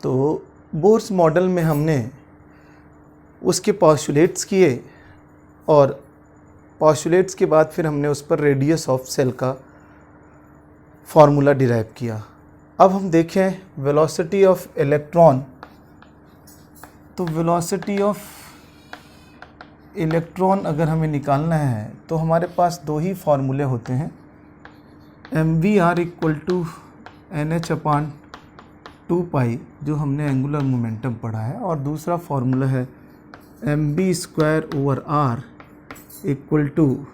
तो Bohr's model में हमने उसके पॉस्टुलेट्स किए और पॉस्टुलेट्स के बाद फिर हमने उस पर रेडियस ऑफ सेल का फॉर्मूला डिराइव किया। अब हम देखें वेलोसिटी ऑफ इलेक्ट्रॉन। तो वेलोसिटी ऑफ इलेक्ट्रॉन अगर हमें निकालना है तो हमारे पास दो ही फार्मूले होते हैं, mvr इक्वल टू NH/2π जो हमने एंगुलर मोमेंटम पढ़ा है, और दूसरा फार्मूला है mv²/r इक्वल टू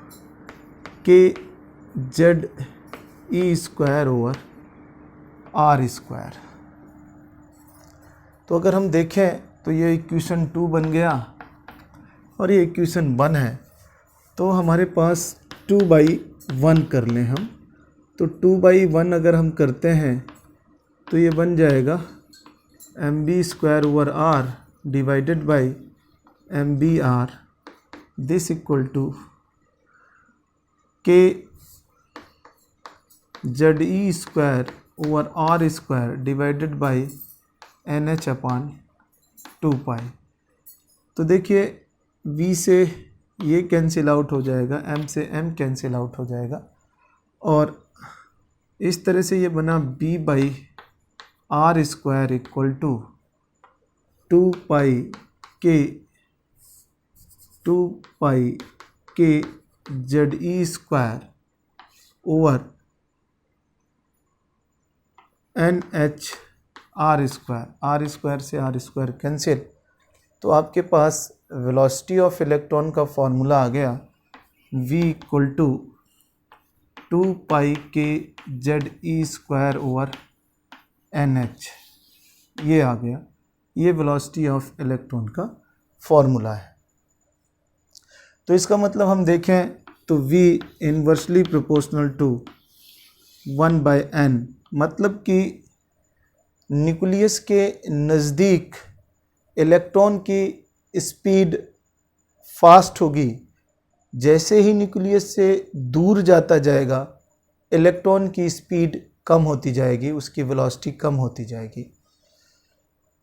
kZe²/r²। तो अगर हम देखें तो ये इक्वेशन 2 बन गया और ये इक्वेशन 1 है। तो हमारे पास 2/1 कर लें हम, तो 2/1 अगर हम करते हैं तो ये बन जाएगा mv²/r divided by mvr, this equal to kZe²/r² divided by NH/2π। तो देखिए v से ये कैंसिल आउट हो जाएगा, m से m कैंसिल आउट हो जाएगा, और इस तरह से ये बना b/r² equal to 2π kZe²/NH/r², r² से r² कैंसिल। तो आपके पास वेलोसिटी ऑफ इलेक्ट्रॉन का फॉर्मूला आ गया v इक्वल टू 2π kZe²/NH, ये आ गया। ये वेलोसिटी ऑफ इलेक्ट्रॉन का फॉर्मूला है। तो इसका मतलब हम देखें तो v inversely proportional to 1/n, मतलब कि न्यूक्लियस के नज़दीक इलेक्ट्रॉन की स्पीड फास्ट होगी, जैसे ही न्यूक्लियस से दूर जाता जाएगा इलेक्ट्रॉन की स्पीड कम होती जाएगी, उसकी वेलोसिटी कम होती जाएगी।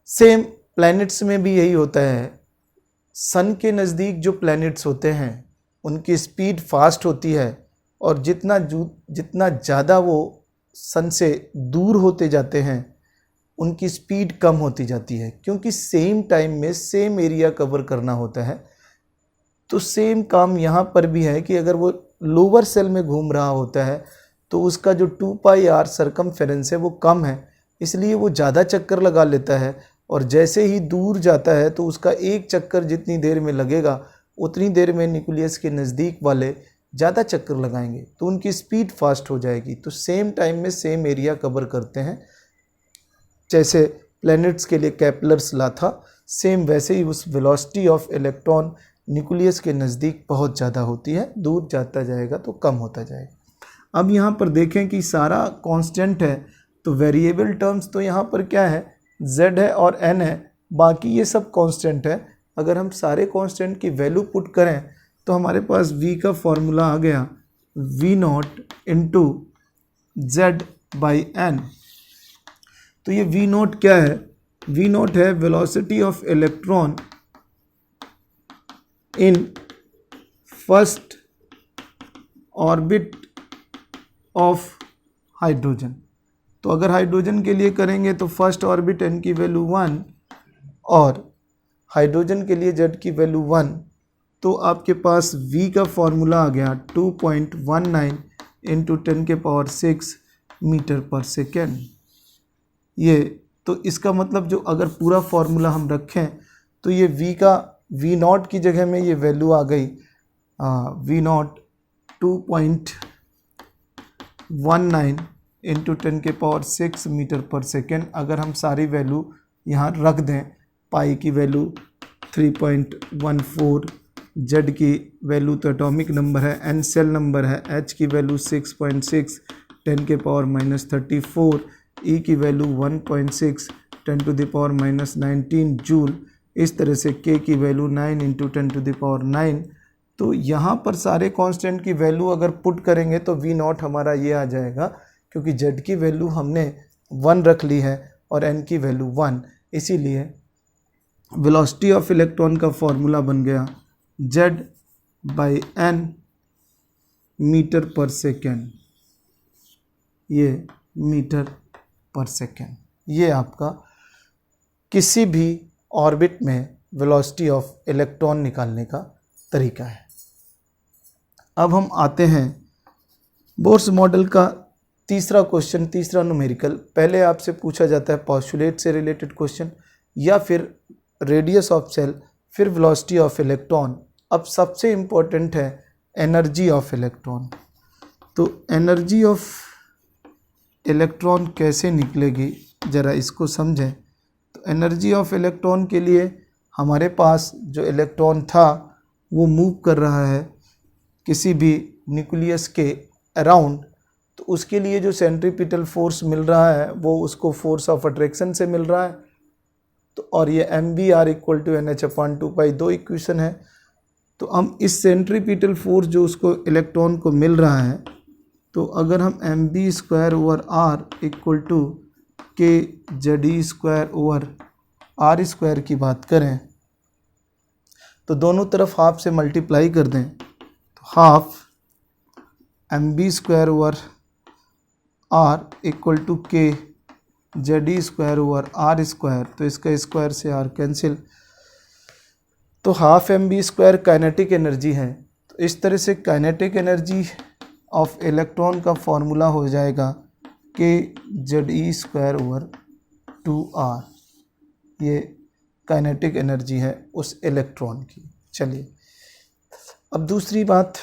सेम प्लैनेट्स में भी यही होता है। सन के नज़दीक जो प्लैनेट्स होते हैं उनकी स्पीड फास्ट होती है, और जितना ज़्यादा वो सन से दूर होते जाते हैं उनकी स्पीड कम होती जाती है, क्योंकि सेम टाइम में सेम एरिया कवर करना होता है। तो सेम काम यहाँ पर भी है कि अगर वो लोअर सेल में घूम रहा होता है तो उसका जो 2πr सर्कमफेरेंस है वो कम है, इसलिए वो ज़्यादा चक्कर लगा लेता है, और जैसे ही दूर जाता है तो उसका एक चक्कर जितनी देर में लगेगा उतनी देर में न्यूक्लियस के नज़दीक वाले ज़्यादा चक्कर लगाएंगे, तो उनकी स्पीड फास्ट हो जाएगी। तो सेम टाइम में सेम एरिया कवर करते हैं। जैसे प्लैनेट्स के लिए केपलर्स लॉ था, सेम वैसे ही उस वेलोसिटी ऑफ इलेक्ट्रॉन न्यूक्लियस के नज़दीक बहुत ज़्यादा होती है, दूर जाता जाएगा तो कम होता जाएगा। अब यहाँ पर देखें कि सारा कांस्टेंट है, तो वेरिएबल टर्म्स तो यहाँ पर क्या है, z है और n है, बाकी ये सब कांस्टेंट है। अगर हम सारे कांस्टेंट की वैल्यू पुट करें तो हमारे पास v का फॉर्मूला आ गया v0 इंटू z/n। तो ये v0 क्या है, v0 है velocity of electron in first orbit of hydrogen. तो अगर हाइड्रोजन के लिए करेंगे तो फर्स्ट ऑर्बिट n की वैल्यू 1 और हाइड्रोजन के लिए z की वैल्यू 1, तो आपके पास v का फॉर्मूला आ गया 2.19 इंटू 10⁶ मीटर पर सेकेंड। ये तो इसका मतलब जो अगर पूरा फॉर्मूला हम रखें तो ये v0 की जगह में ये वैल्यू आ गई v0 2.19 इंटू 10⁶ मीटर पर सेकेंड। अगर हम सारी वैल्यू यहाँ रख दें, पाई की वैल्यू 3.14, जेड की वैल्यू तो एटॉमिक नंबर है, एन सेल नंबर है, एच की वैल्यू 6.6 10⁻34, ई की वैल्यू 1.6 10⁻19 जूल, इस तरह से के की वैल्यू 9 इंटू 10⁹। तो यहाँ पर सारे कांस्टेंट की वैल्यू अगर पुट करेंगे तो v0 हमारा ये आ जाएगा, क्योंकि z की वैल्यू हमने 1 रख ली है और n की वैल्यू 1, इसीलिए वेलोसिटी ऑफ इलेक्ट्रॉन का फॉर्मूला बन गया Z/n मीटर पर सेकेंड, ये मीटर पर सेकेंड। ये आपका किसी भी ऑर्बिट में वेलोसिटी ऑफ इलेक्ट्रॉन निकालने का तरीका है। अब हम आते हैं बोर्स मॉडल का तीसरा क्वेश्चन, तीसरा न्यूमेरिकल। पहले आपसे पूछा जाता है पोस्टुलेट से रिलेटेड क्वेश्चन या फिर रेडियस ऑफ सेल, फिर वेलोसिटी ऑफ इलेक्ट्रॉन। अब सबसे इम्पोर्टेंट है एनर्जी ऑफ इलेक्ट्रॉन। तो एनर्जी ऑफ इलेक्ट्रॉन कैसे निकलेगी, ज़रा इसको समझें। तो एनर्जी ऑफ इलेक्ट्रॉन के लिए हमारे पास जो इलेक्ट्रॉन था वो मूव कर रहा है किसी भी न्यूक्लियस के अराउंड, तो उसके लिए जो सेंट्रीपिटल फोर्स मिल रहा है वो उसको फोर्स ऑफ अट्रैक्शन से मिल रहा है। तो और ये mvr = NH/2π, दो इक्वेशन है। तो हम इस सेंट्रीपिटल फोर्स जो उसको इलेक्ट्रॉन को मिल रहा है, तो अगर हम mv²/r = kZe²/r² की बात करें, तो दोनों तरफ हाफ से मल्टीप्लाई कर दें, तो हाफ mv²/r = kZe²/r², तो इसका स्क्वायर से r कैंसिल, तो हाफ mv² काइनेटिक एनर्जी है। तो इस तरह से काइनेटिक एनर्जी ऑफ इलेक्ट्रॉन का फॉर्मूला हो जाएगा kZe²/2r। ये काइनेटिक एनर्जी है उस इलेक्ट्रॉन की। चलिए अब दूसरी बात,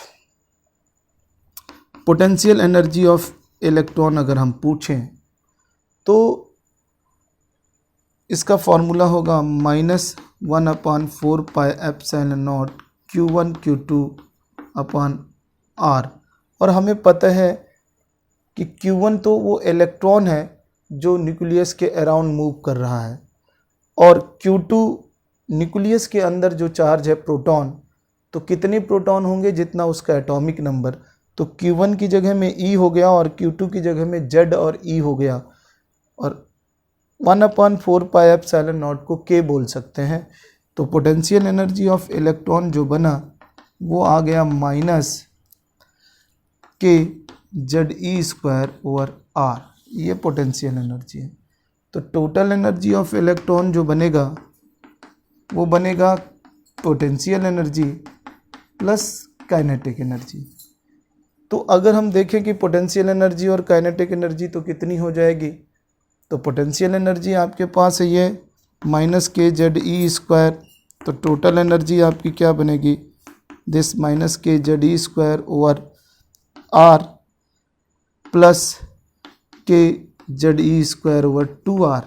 पोटेंशियल एनर्जी ऑफ इलेक्ट्रॉन अगर हम पूछें तो इसका फॉर्मूला होगा -1/4πε0 Q1 Q2/r। और हमें पता है कि Q1 तो वो इलेक्ट्रॉन है जो न्यूक्लियस के अराउंड मूव कर रहा है, और Q2 न्यूक्लियस के अंदर जो चार्ज है प्रोटॉन, तो कितने प्रोटॉन होंगे जितना उसका एटॉमिक नंबर। तो Q1 की जगह में E हो गया और Q2 की जगह में Z और E हो गया, और 1/4πε0 को K बोल सकते हैं। तो पोटेंशियल एनर्जी ऑफ इलेक्ट्रॉन जो बना वो आ गया -kZe²/r, ये पोटेंशियल एनर्जी है। तो टोटल एनर्जी ऑफ इलेक्ट्रॉन जो बनेगा वो बनेगा potential energy plus kinetic energy. तो अगर हम देखें कि पोटेंशियल एनर्जी और काइनेटिक एनर्जी तो कितनी हो जाएगी, तो पोटेंशियल एनर्जी आपके पास है ये -kZe², तो टोटल एनर्जी आपकी क्या बनेगी, दिस -kZe²/r प्लस kZe²/2r।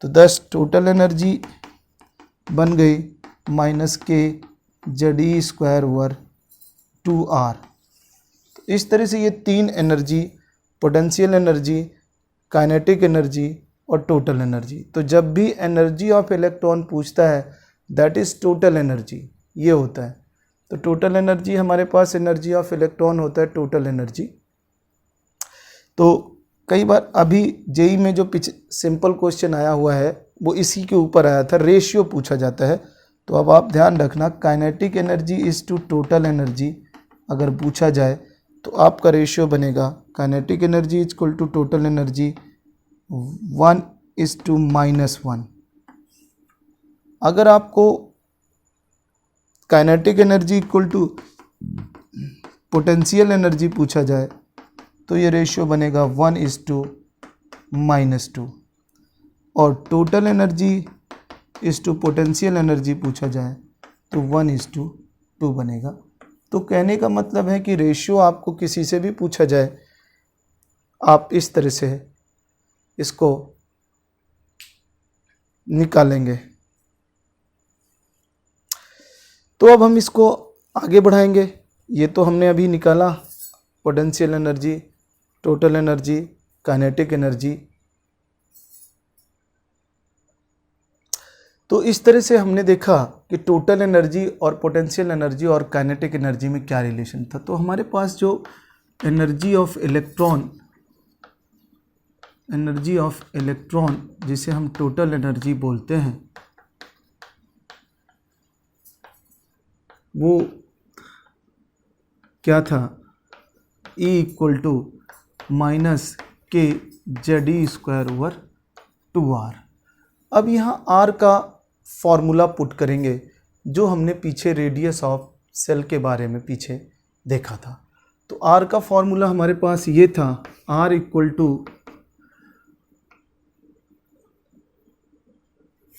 तो 10 टोटल एनर्जी बन गई -kZe²/2r। तो इस तरह से ये तीन energy, potential energy, kinetic energy और टोटल एनर्जी। तो जब भी एनर्जी ऑफ इलेक्ट्रॉन पूछता है दैट इज़ टोटल एनर्जी, ये होता है। तो टोटल एनर्जी हमारे पास एनर्जी ऑफ इलेक्ट्रॉन होता है टोटल एनर्जी। तो कई बार अभी जेई में जो सिंपल क्वेश्चन आया हुआ है वो इसी के ऊपर आया था, रेशियो पूछा जाता है। तो अब आप ध्यान रखना, kinetic energy is to total energy अगर पूछा जाए तो आपका रेशियो बनेगा kinetic energy equal to total energy 1:-1। अगर आपको kinetic energy equal to potential energy पूछा जाए तो ये रेशियो बनेगा 1:-2, और total energy is to potential energy पूछा जाए तो 1:2 बनेगा। तो कहने का मतलब है कि रेशियो आपको किसी से भी पूछा जाए आप इस तरह से इसको निकालेंगे। तो अब हम इसको आगे बढ़ाएंगे। ये तो हमने अभी निकाला potential energy, total energy, kinetic energy. तो इस तरह से हमने देखा कि टोटल एनर्जी और पोटेंशियल एनर्जी और काइनेटिक एनर्जी में क्या रिलेशन था। तो हमारे पास जो energy of electron energy of electron जिसे हम टोटल एनर्जी बोलते हैं वो क्या था, E इक्वल टू माइनस के ZE² ओवर 2R। अब यहाँ R का फॉर्मूला पुट करेंगे जो हमने पीछे रेडियस ऑफ सेल के बारे में पीछे देखा था। तो R का फॉर्मूला हमारे पास ये था, R equal to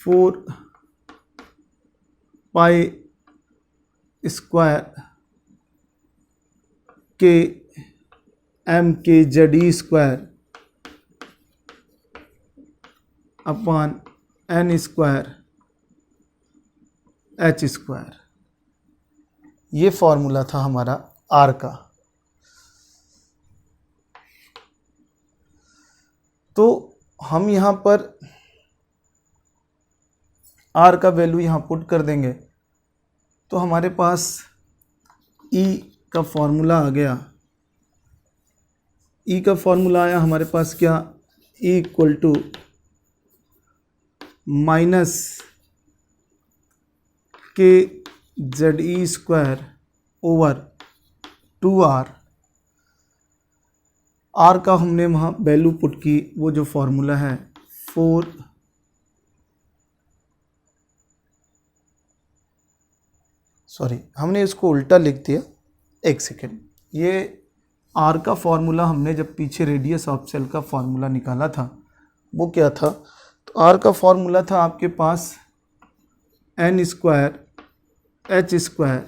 4 pi square के M के ZE² अपॉन N² H²। ये फॉर्मूला था हमारा R का। तो हम यहाँ पर R का वैल्यू यहाँ पुट कर देंगे तो हमारे पास E का फॉर्मूला आ गया। E का फॉर्मूला आया हमारे पास क्या, E इक्वल टू माइनस के ZE² ओवर 2R। R का हमने वहाँ वैल्यू पुट की, वो जो फॉर्मूला है 4 हमने इसको उल्टा लिख दिया, एक सेकेंड। ये R का फॉर्मूला हमने जब पीछे रेडियस ऑफ सेल का फॉर्मूला निकाला था वो क्या था, तो R का फॉर्मूला था आपके पास N² H²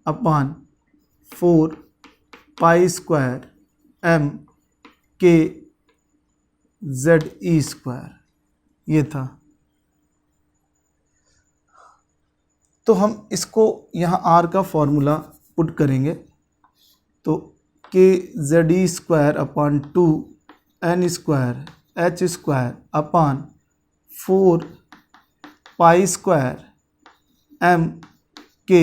upon 4 pi square M के ZE², ये था। तो हम इसको यहाँ R का फॉर्मूला पुट करेंगे तो के ZE² upon 2 N² H² upon 4 pi square M के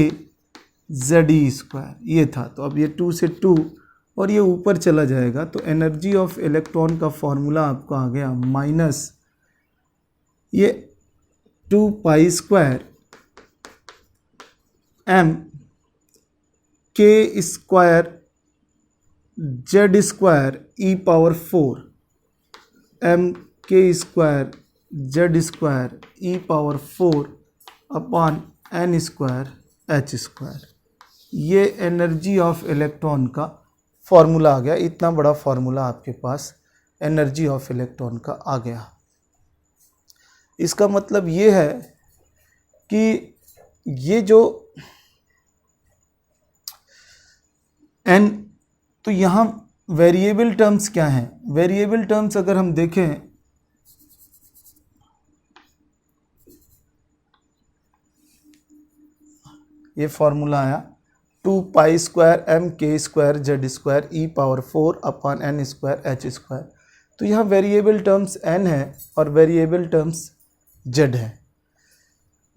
ZE², ये था। तो अब ये 2 से 2 और ये ऊपर चला जाएगा तो एनर्जी ऑफ इलेक्ट्रॉन का फॉर्मूला आपको आ गया माइनस ये 2 पाई स्क्वायर M के स्क्वायर Z² e⁴ M के square Z² e⁴ upon N² H²। ये एनर्जी ऑफ इलेक्ट्रॉन का फॉर्मूला आ गया। इतना बड़ा फॉर्मूला आपके पास एनर्जी ऑफ इलेक्ट्रॉन का आ गया। इसका मतलब ये है कि ये जो N, तो यहाँ वेरिएबल टर्म्स क्या हैं, वेरिएबल टर्म्स अगर हम देखें ये फॉर्मूला आया 2 pi square M के² Z² e⁴ upon N² H²। तो यहाँ वेरिएबल टर्म्स N है और वेरिएबल टर्म्स Z है,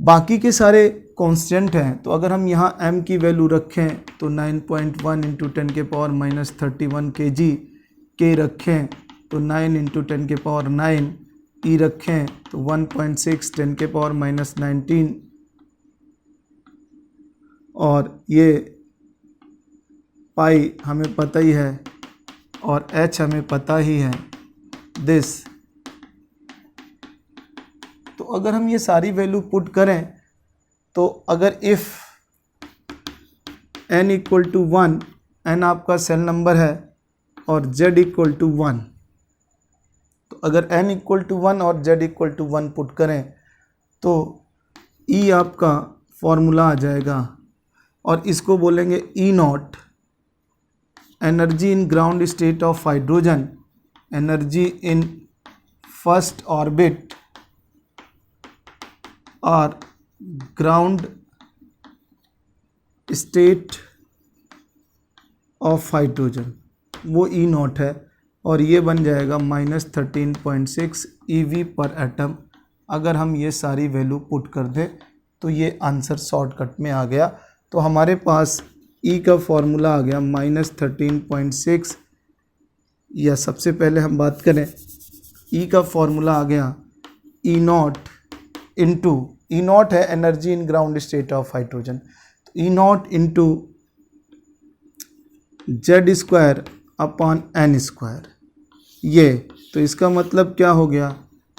बाकी के सारे कांस्टेंट हैं। तो अगर हम यहाँ M की वैल्यू रखें तो 9.1 × 10⁻³ kg, K रखें तो 9 × 10⁹ E रखें तो 1.6 10⁻⁻19 और ये पाई हमें पता ही है और H हमें पता ही है दिस। तो अगर हम ये सारी वैल्यू पुट करें तो अगर if n equal to 1, n आपका सेल नंबर है और z इक्वल टू 1, तो अगर n इक्वल टू 1 और z इक्वल टू 1 पुट करें तो E आपका फॉर्मूला आ जाएगा और इसको बोलेंगे E0, energy in ground state of hydrogen, energy in first orbit और ग्राउंड स्टेट ऑफ हाइड्रोजन, वो E0 है और ये बन जाएगा -13.6 EV पर एटम। अगर हम ये सारी वैल्यू पुट कर दें तो ये आंसर शॉर्टकट में आ गया। तो हमारे पास E का फॉर्मूला आ गया -13.6 या सबसे पहले हम बात करें ई का फॉर्मूला आ गया E naught into, E naught है energy in ground state of hydrogen, तो E naught into Z square upon N square. ये तो इसका मतलब क्या हो गया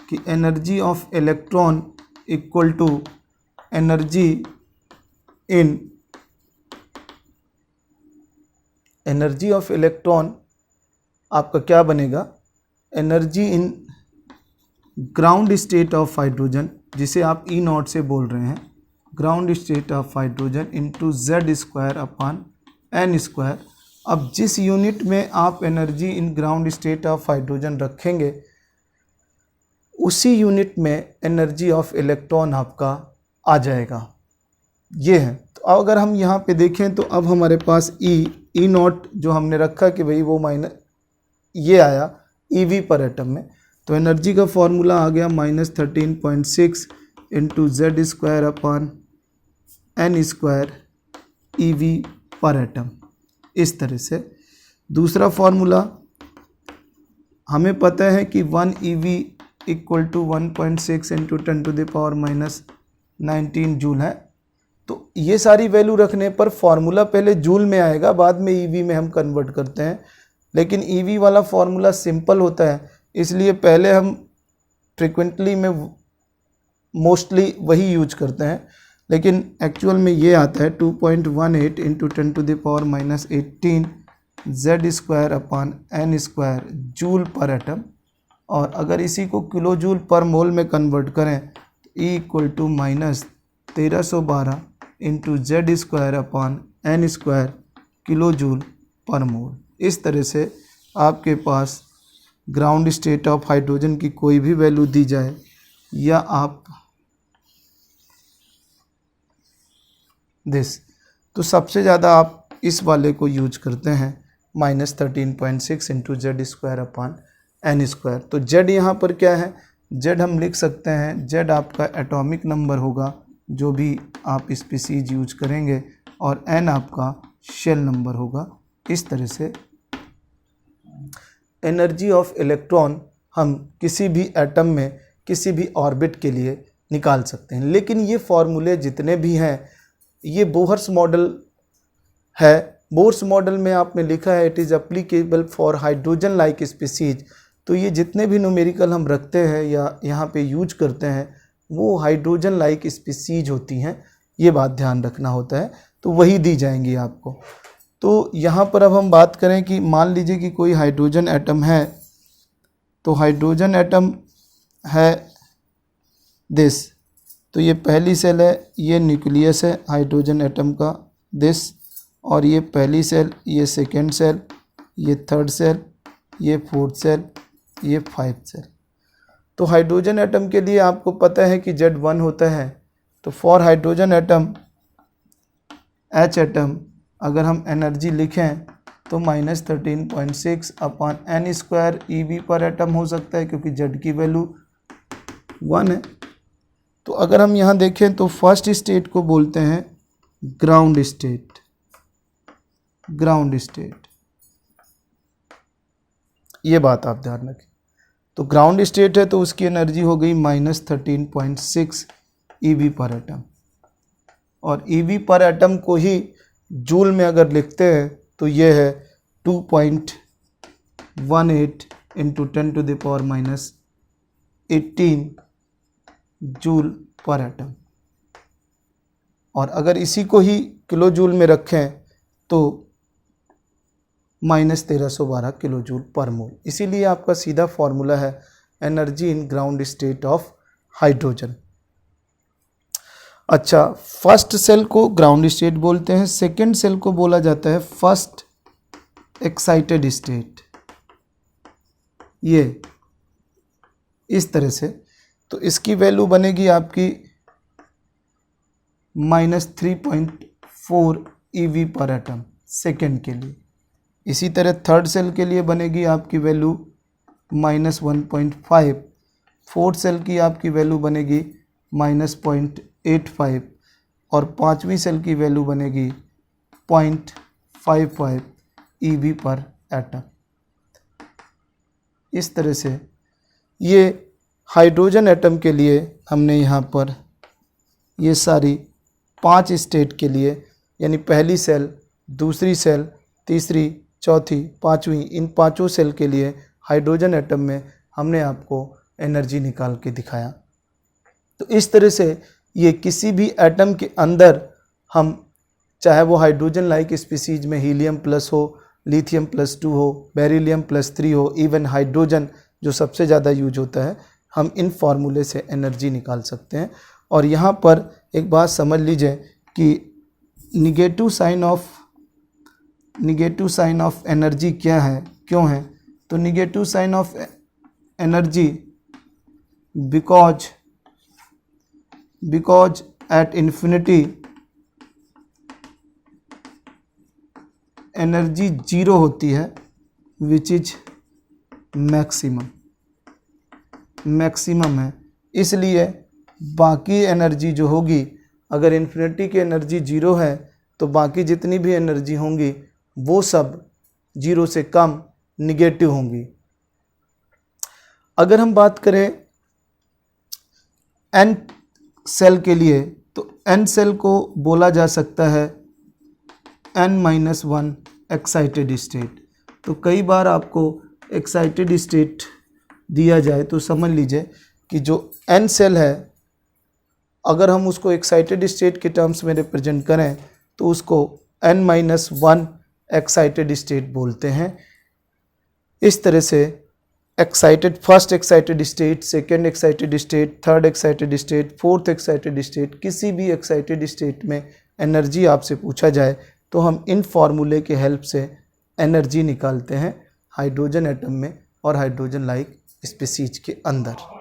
कि energy of electron equal to energy of electron आपका क्या बनेगा, energy in ground state of hydrogen, जिसे आप ई नॉट से बोल रहे हैं, ground state of hydrogen into Z square upon N square. अब जिस यूनिट में आप energy in ground state of hydrogen रखेंगे उसी यूनिट में एनर्जी ऑफ इलेक्ट्रॉन आपका आ जाएगा। ये है। तो अगर हम यहाँ पे देखें तो अब हमारे पास ई नॉट जो हमने रखा कि भाई वो माइनस ये आया ईवी पर एटम में, तो एनर्जी का फॉर्मूला आ गया -13.6 into Z square upon N square eV पर एटम। इस तरह से दूसरा फॉर्मूला हमें पता है कि 1 EV equal to 1.6 into 10⁻⁻19 joule है। तो ये सारी वैल्यू रखने पर फॉर्मूला पहले जूल में आएगा, बाद में ईवी में हम कन्वर्ट करते हैं, लेकिन ईवी वाला फॉर्मूला सिंपल होता है, इसलिए पहले हम फ्रिक्वेंटली में मोस्टली वही यूज करते हैं, लेकिन एक्चुअल में ये आता है 2.18 into 10⁻⁻18 Z square upon N square joule per atom. और अगर इसी को किलो जूल पर मोल में कन्वर्ट करें तो E equal to -1312 into Z square upon N square kilo joule per mole. इस तरह से आपके पास ग्राउंड स्टेट ऑफ हाइड्रोजन की कोई भी वैल्यू दी जाए या आप दिस, तो सबसे ज़्यादा आप इस वाले को यूज करते हैं -13.6 into Z square upon N square. तो जेड यहाँ पर क्या है, जेड हम लिख सकते हैं, जेड आपका एटॉमिक नंबर होगा जो भी आप स्पीसीज यूज करेंगे, और एन आपका शेल नंबर होगा। इस तरह से एनर्जी ऑफ इलेक्ट्रॉन हम किसी भी एटम में किसी भी ऑर्बिट के लिए निकाल सकते हैं। लेकिन ये फॉर्मूले जितने भी हैं ये बोहर्स मॉडल है। बोहर्स मॉडल में आपने लिखा है it is applicable for hydrogen like species. तो ये जितने भी न्यूमेरिकल हम रखते हैं या यहाँ पे यूज करते हैं वो हाइड्रोजन लाइक स्पीसीज होती हैं, ये बात ध्यान रखना होता है, तो वही दी जाएंगी आपको। तो यहाँ पर अब हम बात करें कि मान लीजिए कि कोई हाइड्रोजन एटम है, तो हाइड्रोजन एटम है दिस, तो ये पहली सेल है, ये न्यूक्लियस है हाइड्रोजन एटम का दिस, और ये पहली सेल, ये सेकेंड सेल, ये थर्ड सेल, ये फोर्थ सेल, ये फाइव्थ सेल। तो हाइड्रोजन एटम के लिए आपको पता है कि Z1 होता है, तो for hydrogen atom H atom अगर हम एनर्जी लिखें तो -13.6 अपॉन एन स्क्वायर ईवी पर एटम हो सकता है, क्योंकि Z की वैल्यू 1 है। तो अगर हम यहाँ देखें तो फर्स्ट स्टेट को बोलते हैं ग्राउंड स्टेट, ग्राउंड स्टेट, ये बात आप ध्यान रखें। तो ग्राउंड स्टेट है तो उसकी एनर्जी हो गई -13.6 ईवी पर एटम, और ईवी पर एटम को ही जूल में अगर लिखते हैं तो ये है 2.18 इंटू 10⁻⁻18 जूल पर एटम। और अगर इसी को ही किलो जूल में रखें तो -1312 किलो जूल पर मोल। इसीलिए आपका सीधा फॉर्मूला है energy in ground state of hydrogen. अच्छा, फर्स्ट सेल को ग्राउंड स्टेट बोलते हैं, सेकेंड सेल को बोला जाता है फर्स्ट एक्साइटेड स्टेट। ये इस तरह से, तो इसकी वैल्यू बनेगी आपकी -3.4 ईवी पर एटम सेकेंड के लिए। इसी तरह थर्ड सेल के लिए बनेगी आपकी वैल्यू -1.5, फोर्थ सेल की आपकी वैल्यू बनेगी -0.85, और पाँचवीं सेल की वैल्यू बनेगी 0.55 ईवी पर एटम। इस तरह से ये हाइड्रोजन एटम के लिए हमने यहाँ पर ये सारी 5 स्टेट के लिए, यानी पहली सेल, दूसरी सेल, तीसरी, चौथी, पांचवी, इन 5 सेल के लिए हाइड्रोजन एटम में हमने आपको एनर्जी निकाल के दिखाया। तो इस तरह से ये किसी भी एटम के अंदर हम, चाहे वो हाइड्रोजन लाइक स्पीसीज में हीलियम प्लस हो, लिथियम +2 हो, बेरिलियम +3 हो, इवन हाइड्रोजन जो सबसे ज़्यादा यूज होता है, हम इन फार्मूले से एनर्जी निकाल सकते हैं। और यहाँ पर एक बात समझ लीजिए कि निगेटिव साइन ऑफ एनर्जी क्या है, क्यों है? तो negative sign of energy because at infinity energy 0 होती है, विच इज मैक्सिमम है। इसलिए बाकी एनर्जी जो होगी, अगर इन्फिनिटी की एनर्जी 0 है तो बाकी जितनी भी एनर्जी होंगी वो सब 0 से कम निगेटिव होंगी। अगर हम बात करें n सेल के लिए, तो n सेल को बोला जा सकता है n-1 एक्साइटेड स्टेट। तो कई बार आपको एक्साइटेड स्टेट दिया जाए तो समझ लीजिए कि जो n सेल है, अगर हम उसको एक्साइटेड स्टेट के टर्म्स में रिप्रेजेंट करें तो उसको n-1 एक्साइटेड स्टेट बोलते हैं। इस तरह से first excited state, second excited state, third excited state, fourth excited state, किसी भी एक्साइटेड स्टेट में एनर्जी आपसे पूछा जाए तो हम इन फार्मूले के हेल्प से एनर्जी निकालते हैं हाइड्रोजन एटम में और हाइड्रोजन लाइक स्पीसीज के अंदर।